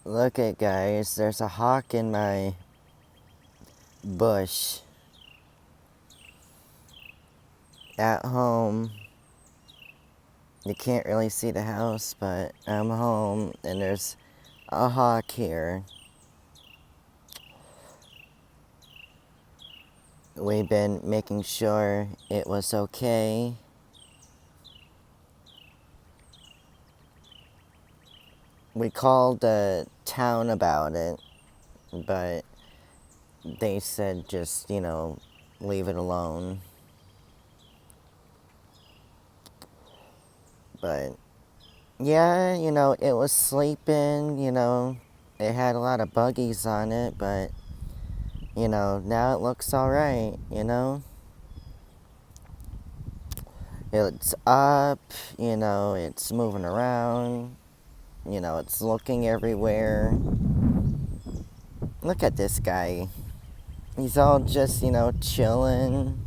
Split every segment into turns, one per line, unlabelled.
Look at guys, there's a hawk in my bush at home. You can't really see the house, but I'm home and there's a hawk here. We've been making sure it was okay. We called the town about it, but they said just, leave it alone. But yeah, it was sleeping, it had a lot of buggies on it, but now it looks alright, It's up, it's moving around, it's looking everywhere. Look at this guy. He's all just, chilling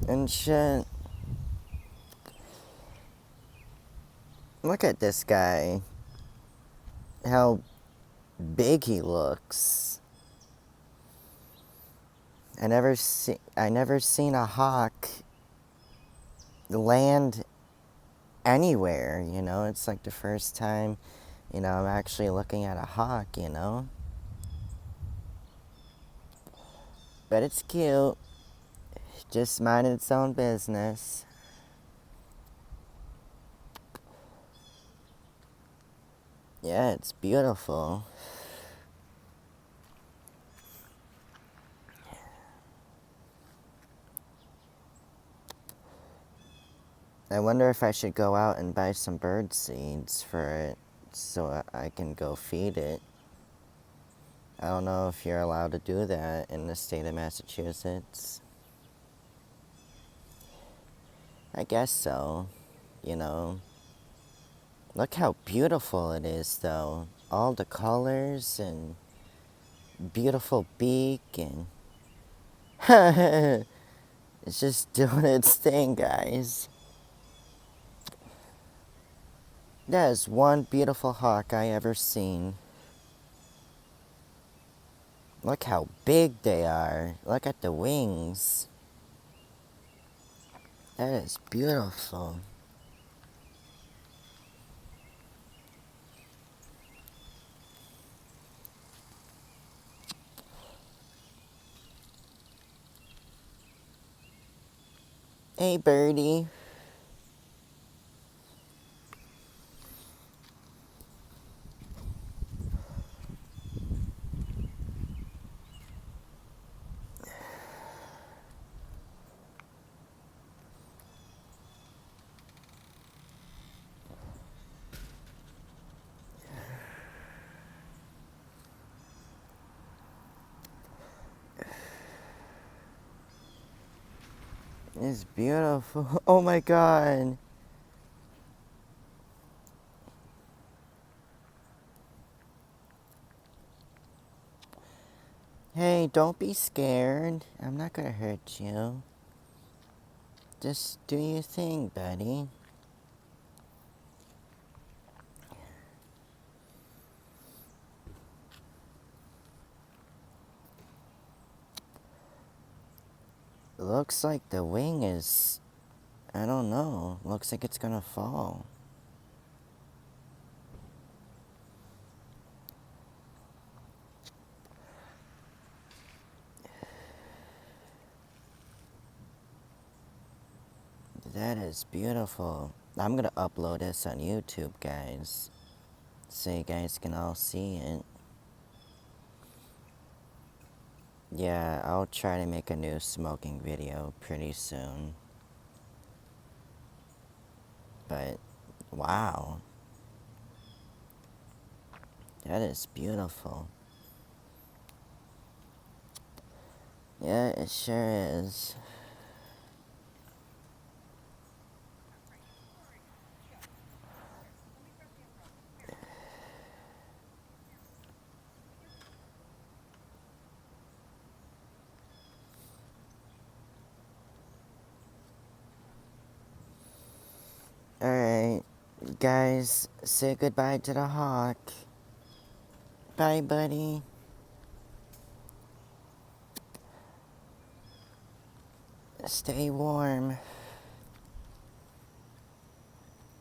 and shit. Look at this guy. How big he looks. I never seen a hawk land anywhere, It's like the first time, I'm actually looking at a hawk, But it's cute. Just minding its own business. Yeah, it's beautiful. I wonder if I should go out and buy some bird seeds for it so I can go feed it. I don't know if you're allowed to do that in the state of Massachusetts. I guess so, Look how beautiful it is, though. All the colors and beautiful beak and... It's just doing its thing, guys. That is one beautiful hawk I ever seen. Look how big they are. Look at the wings. That is beautiful. Hey, birdie. It's beautiful. Oh my god. Hey, don't be scared. I'm not gonna hurt you. Just do your thing, buddy. Looks like the wing is... I don't know. Looks like it's gonna fall. That is beautiful. I'm gonna upload this on YouTube, guys. So you guys can all see it. Yeah, I'll try to make a new smoking video pretty soon. But, wow. That is beautiful. Yeah, it sure is. Alright, guys, say goodbye to the hawk. Bye, buddy. Stay warm.